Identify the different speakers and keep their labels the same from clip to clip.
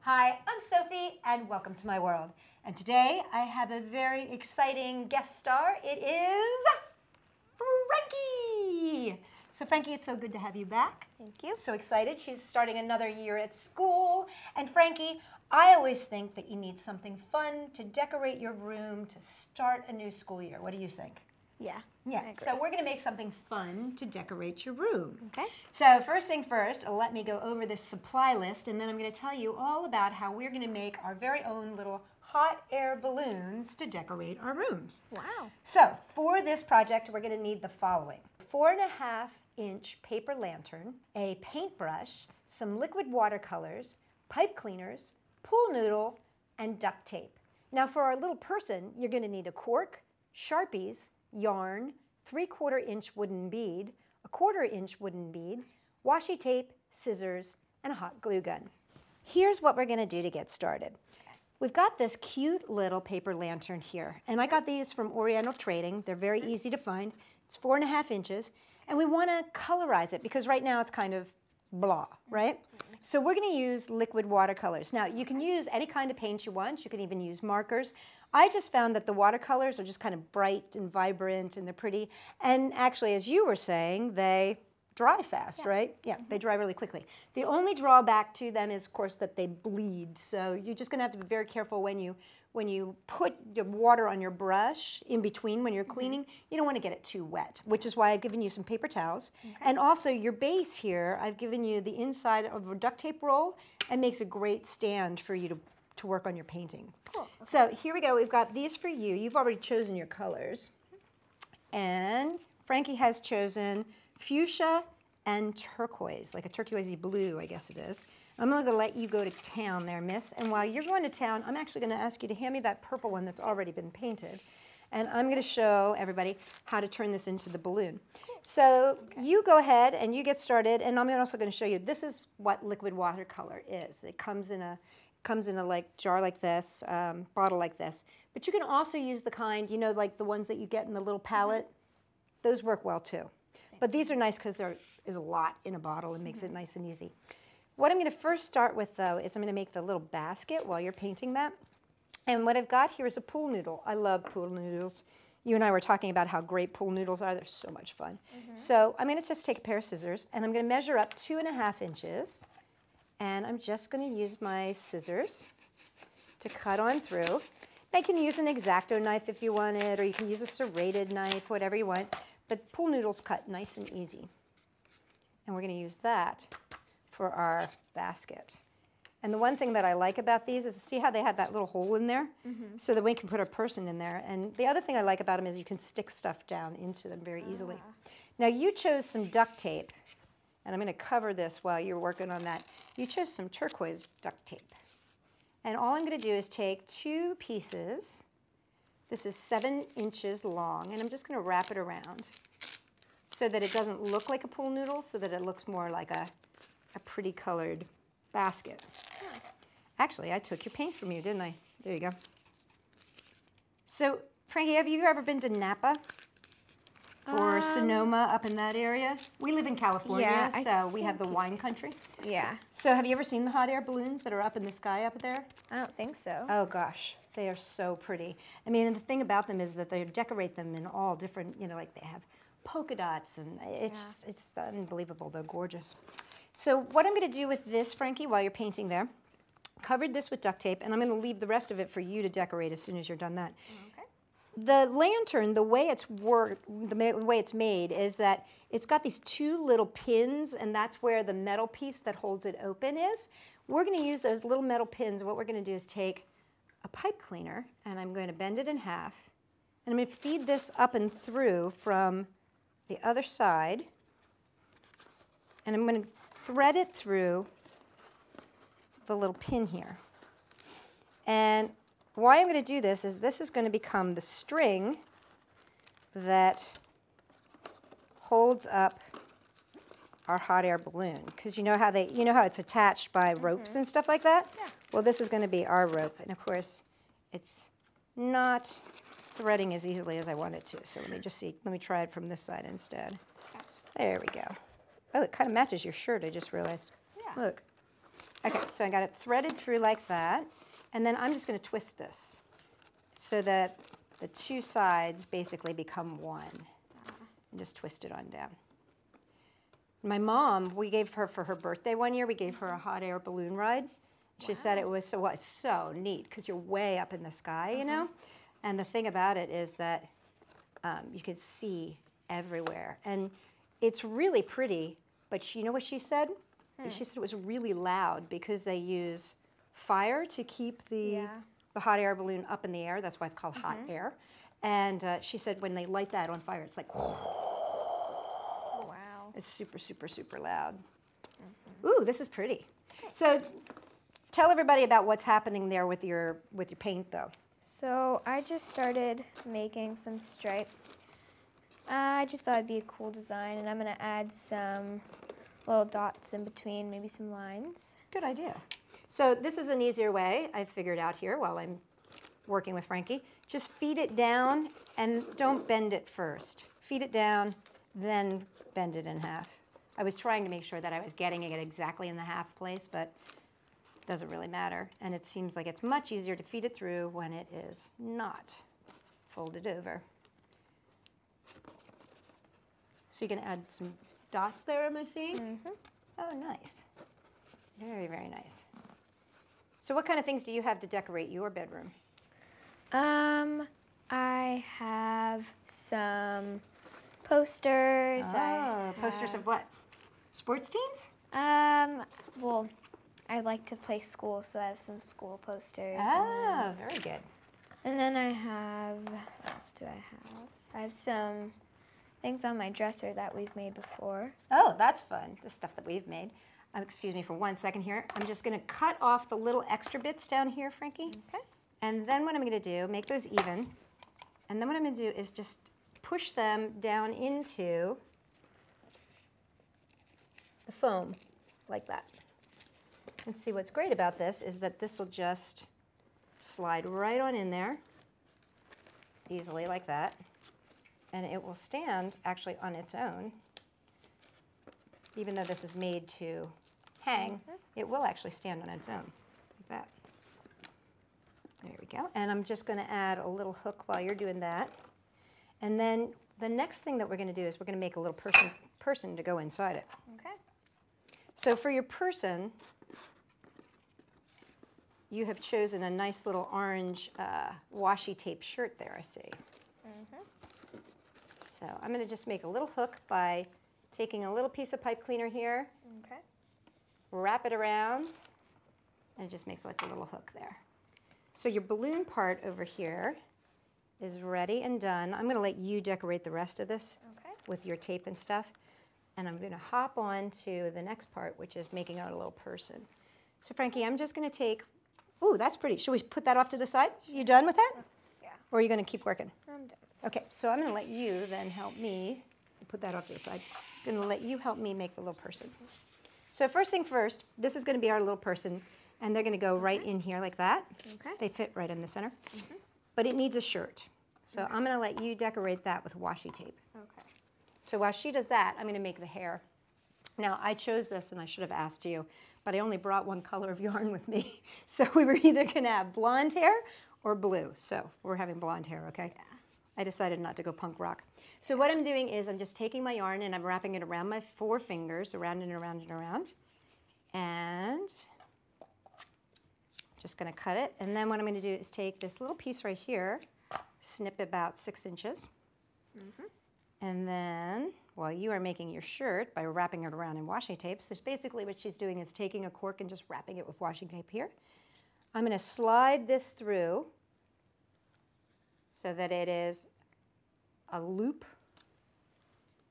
Speaker 1: Hi, I'm Sophie, and welcome to my world. And today I have a very exciting guest star. It is Frankie. So Frankie, it's so good to have you back.
Speaker 2: Thank you.
Speaker 1: So excited. She's starting another year at school. And Frankie, I always think that you need something fun to decorate your room to start a new school year. What do you think?
Speaker 2: Yeah.
Speaker 1: Yeah, so we're going to make something fun to decorate your room.
Speaker 2: Okay.
Speaker 1: So first thing first, let me go over this supply list, and then I'm going to tell you all about how we're going to make our very own little hot air balloons to decorate our rooms.
Speaker 2: Wow.
Speaker 1: So for this project, we're going to need the following: 4.5-inch paper lantern, a paintbrush, some liquid watercolors, pipe cleaners, pool noodle, and duct tape. Now for our little person, you're going to need a cork, Sharpies, yarn, 3/4-inch wooden bead, a 1/4-inch wooden bead, washi tape, scissors, and a hot glue gun. Here's what we're going to do to get started. We've got this cute little paper lantern here, and I got these from Oriental Trading. They're very easy to find. It's 4.5 inches, and we want to colorize it because right now it's kind of blah, right? So we're going to use liquid watercolors. Now, you can use any kind of paint you want. You can even use markers. I just found that the watercolors are just kind of bright and vibrant, and they're pretty. And actually, as you were saying, they dry fast, right? Yeah, they dry really quickly. The only drawback to them is, of course, that they bleed. So you're just going to have to be very careful when you put the water on your brush in between when you're cleaning. You don't want to get it too wet, which is why I've given you some paper towels. Okay. And also your base here, I've given you the inside of a duct tape roll, and makes a great stand for you to work on your painting.
Speaker 2: Cool. Okay.
Speaker 1: So here we go. We've got these for you. You've already chosen your colors. And Frankie has chosen fuchsia and turquoise, like a turquoisey blue, I guess it is. I'm going to let you go to town there, miss. And while you're going to town, I'm actually going to ask you to hand me that purple one that's already been painted. And I'm going to show everybody how to turn this into the balloon. So you go ahead and you get started. And I'm also going to show you, this is what liquid watercolor is. It comes in a like jar like this, bottle like this. But you can also use the kind, you know, like the ones that you get in the little palette. Those work well too. But these are nice because there is a lot in a bottle and makes it nice and easy. What I'm going to first start with, though, is I'm going to make the little basket while you're painting that. And what I've got here is a pool noodle. I love pool noodles. You and I were talking about how great pool noodles are. They're so much fun. So I'm going to just take a pair of scissors, and I'm going to measure up 2.5 inches. And I'm just going to use my scissors to cut on through. I can use an X-Acto knife if you want it, or you can use a serrated knife, whatever you want. But pool noodles cut nice and easy. And we're going to use that for our basket. And the one thing that I like about these is, see how they have that little hole in there? So that we can put a person in there. And the other thing I like about them is you can stick stuff down into them very easily. Now you chose some duct tape. And I'm going to cover this while you're working on that. You chose some turquoise duct tape. And all I'm going to do is take 2 pieces. This is 7 inches long, and I'm just going to wrap it around so that it doesn't look like a pool noodle, so that it looks more like a pretty colored basket. Actually, I took your paint from you, didn't I? There you go. So, Frankie, have you ever been to Napa? Or Sonoma up in that area? We live in California, so we have the wine country.
Speaker 2: Yeah.
Speaker 1: So have you ever seen the hot air balloons that are up in the sky up there?
Speaker 2: I don't think so.
Speaker 1: Oh gosh, they are so pretty. I mean, and the thing about them is that they decorate them in all different, you know, like they have polka dots, and it's unbelievable. They're gorgeous. So what I'm going to do with this, Frankie, while you're painting there, covered this with duct tape, and I'm going to leave the rest of it for you to decorate as soon as you're done that. The lantern, the way it's made is that it's got these 2 little pins, and that's where the metal piece that holds it open is. We're going to use those little metal pins, and what we're going to do is take a pipe cleaner, and I'm going to bend it in half, and I'm going to feed this up and through from the other side, and I'm going to thread it through the little pin here. And why I'm going to do this is going to become the string that holds up our hot air balloon, because you know how it's attached by ropes and stuff like that? Yeah. Well, this is going to be our rope, and of course it's not threading as easily as I want it to. So let me try it from this side instead. There we go. Oh, it kind of matches your shirt, I just realized.
Speaker 2: Yeah.
Speaker 1: Look. Okay, so I got it threaded through like that. And then I'm just going to twist this so that the two sides basically become one. And just twist it on down. My mom, we gave her for her birthday one year, we gave her a hot air balloon ride. She said it was so neat because you're way up in the sky, you know? And the thing about it is that you could see everywhere. And it's really pretty, but you know what she said? She said it was really loud because they use fire to keep the hot air balloon up in the air. That's why it's called hot air. And she said when they light that on fire, it's like, it's super, super, super loud. Ooh, this is pretty. Nice. So tell everybody about what's happening there with your paint, though.
Speaker 2: So I just started making some stripes. I just thought it'd be a cool design, and I'm going to add some little dots in between, maybe some lines.
Speaker 1: Good idea. So this is an easier way I've figured out here while I'm working with Frankie. Just feed it down and don't bend it first. Feed it down, then bend it in half. I was trying to make sure that I was getting it exactly in the half place, but it doesn't really matter. And it seems like it's much easier to feed it through when it is not folded over. So you can add some dots there, am I seeing? Oh, nice. Very, very nice. So what kind of things do you have to decorate your bedroom?
Speaker 2: I have some posters.
Speaker 1: Oh, posters of what? Sports teams?
Speaker 2: Well, I like to play school, so I have some school posters.
Speaker 1: Oh, very good.
Speaker 2: And then I have, what else do I have? I have some things on my dresser that we've made before.
Speaker 1: Oh, that's fun, the stuff that we've made. Excuse me for 1 second here. I'm just going to cut off the little extra bits down here, Frankie.
Speaker 2: Okay.
Speaker 1: And then what I'm going to do, make those even. And then what I'm going to do is just push them down into the foam like that. And see, what's great about this is that this will just slide right on in there easily like that. And it will stand actually on its own. Even though this is made to hang, it will actually stand on its own like that. There we go. And I'm just going to add a little hook while you're doing that. And then the next thing that we're going to do is we're going to make a little person to go inside it.
Speaker 2: Okay.
Speaker 1: So for your person, you have chosen a nice little orange washi tape shirt there, I see. So I'm going to just make a little hook by taking a little piece of pipe cleaner here, wrap it around, and it just makes like a little hook there. So your balloon part over here is ready and done. I'm going to let you decorate the rest of this with your tape and stuff. And I'm going to hop on to the next part, which is making out a little person. So Frankie, I'm just going to take, ooh, that's pretty. Should we put that off to the side? You done with that?
Speaker 2: Yeah.
Speaker 1: Or are you going to keep working?
Speaker 2: I'm done.
Speaker 1: Okay, so I'm going to let you then help me. Put that off to the side. I'm going to let you help me make the little person. So first thing first, this is going to be our little person, and they're going to go right in here like that.
Speaker 2: Okay.
Speaker 1: They fit right in the center. But it needs a shirt. So I'm going to let you decorate that with washi tape.
Speaker 2: Okay.
Speaker 1: So while she does that, I'm going to make the hair. Now, I chose this, and I should have asked you, but I only brought one color of yarn with me. So we were either going to have blonde hair or blue. So we're having blonde hair, okay? Yeah. I decided not to go punk rock. So what I'm doing is I'm just taking my yarn and I'm wrapping it around my 4 fingers, around and around and around. And just going to cut it. And then what I'm going to do is take this little piece right here, snip about 6 inches. And then while you are making your shirt by wrapping it around in washi tape, so basically what she's doing is taking a cork and just wrapping it with washi tape here. I'm going to slide this through so that it is a loop.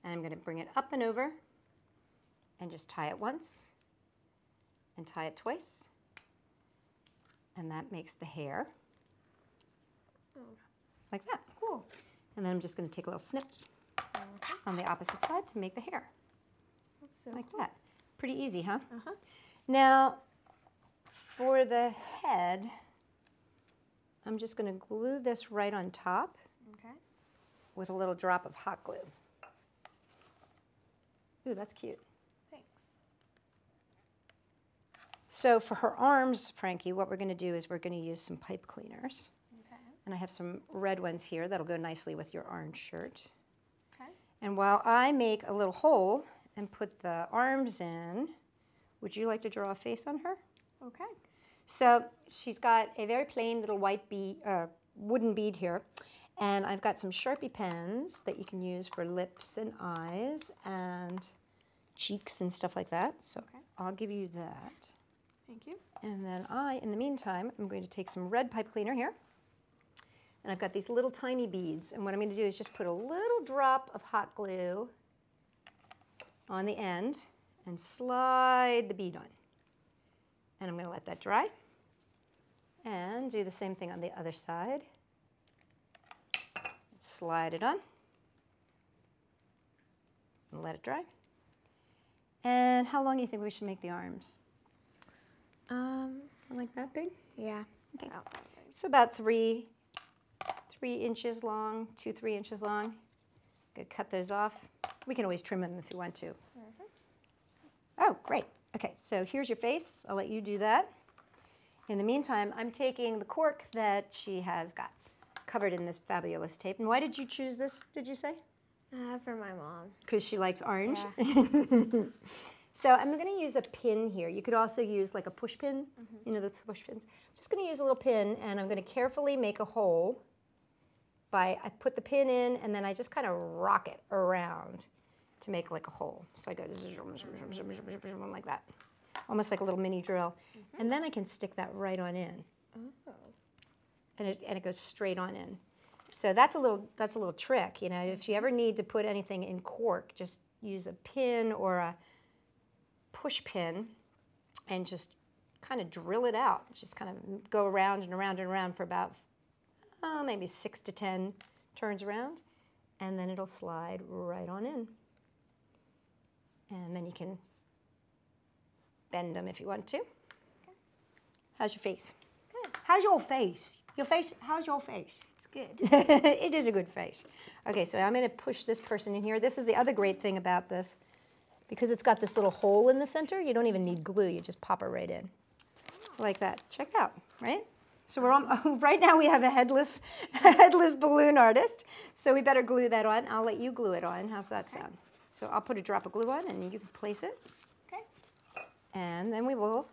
Speaker 1: And I'm going to bring it up and over and just tie it once and tie it twice. And that makes the hair like that.
Speaker 2: Cool.
Speaker 1: And then I'm just going to take a little snip on the opposite side to make the hair.
Speaker 2: That's so
Speaker 1: like
Speaker 2: cool.
Speaker 1: that. Pretty easy, huh? Now, for the head, I'm just going to glue this right on top with a little drop of hot glue. Ooh, that's cute.
Speaker 2: Thanks.
Speaker 1: So for her arms, Frankie, what we're going to do is we're going to use some pipe cleaners.
Speaker 2: Okay.
Speaker 1: And I have some red ones here that'll go nicely with your orange shirt.
Speaker 2: Okay.
Speaker 1: And while I make a little hole and put the arms in, would you like to draw a face on her?
Speaker 2: Okay.
Speaker 1: So she's got a very plain little white bead, wooden bead here. And I've got some Sharpie pens that you can use for lips and eyes and cheeks and stuff like that. So
Speaker 2: Okay.
Speaker 1: I'll give you that.
Speaker 2: Thank you.
Speaker 1: And then in the meantime, I'm going to take some red pipe cleaner here. And I've got these little tiny beads. And what I'm going to do is just put a little drop of hot glue on the end and slide the bead on. And I'm going to let that dry. And do the same thing on the other side. Slide it on. And let it dry. And how long do you think we should make the arms? Like that big?
Speaker 2: Yeah.
Speaker 1: Okay. So about 3 inches long, 3 inches long. Good, cut those off. We can always trim them if you want to. Oh, great. Okay, so here's your face. I'll let you do that. In the meantime, I'm taking the cork that she has got covered in this fabulous tape. And why did you choose this, did you say?
Speaker 2: For my mom.
Speaker 1: Because she likes orange?
Speaker 2: Yeah.
Speaker 1: So I'm going to use a pin here. You could also use like a push pin, you know, the push pins. I'm just going to use a little pin, and I'm going to carefully make a hole I put the pin in, and then I just kind of rock it around to make like a hole. So I go like that, almost like a little mini drill. And then I can stick that right on in. And it goes straight on in. So that's a little trick, you know. If you ever need to put anything in cork, just use a pin or a push pin and just kind of drill it out. Just kind of go around and around and around for about maybe 6 to 10 turns around, and then it'll slide right on in. And then you can bend them if you want to. Okay. How's your face?
Speaker 2: Good.
Speaker 1: How's your face? How's your face?
Speaker 2: It's good.
Speaker 1: It is a good face. Okay, so I'm going to push this person in here. This is the other great thing about this. Because it's got this little hole in the center, you don't even need glue. You just pop it right in. Like that. Check it out, right? So we're on, right now we have a headless balloon artist. So we better glue that on. I'll let you glue it on. How's that sound? So I'll put a drop of glue on, and you can place it.
Speaker 2: Okay.
Speaker 1: And then we will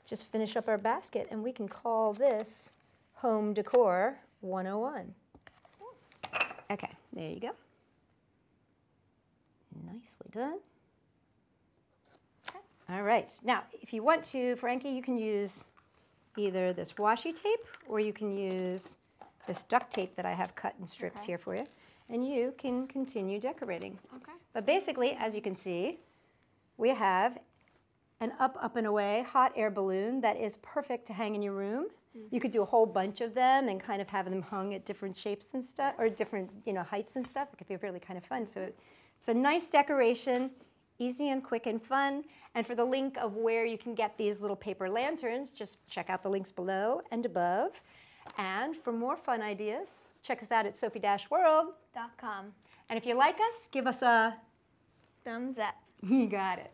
Speaker 1: just finish up our basket, and we can call this Home Decor 101. Okay, there you go. Nicely done. All right, now if you want to, Frankie, you can use either this washi tape or you can use this duct tape that I have cut in strips here for you, and you can continue decorating.
Speaker 2: Okay.
Speaker 1: But basically, as you can see, we have an up and away hot air balloon that is perfect to hang in your room. You could do a whole bunch of them and kind of have them hung at different shapes and stuff, or different, you know, heights and stuff. It could be really kind of fun. So it's a nice decoration, easy and quick and fun. And for the link of where you can get these little paper lanterns, just check out the links below and above. And for more fun ideas, check us out at sophie-world.com.
Speaker 2: .com.
Speaker 1: And if you like us, give us a
Speaker 2: Thumbs up.
Speaker 1: you got it.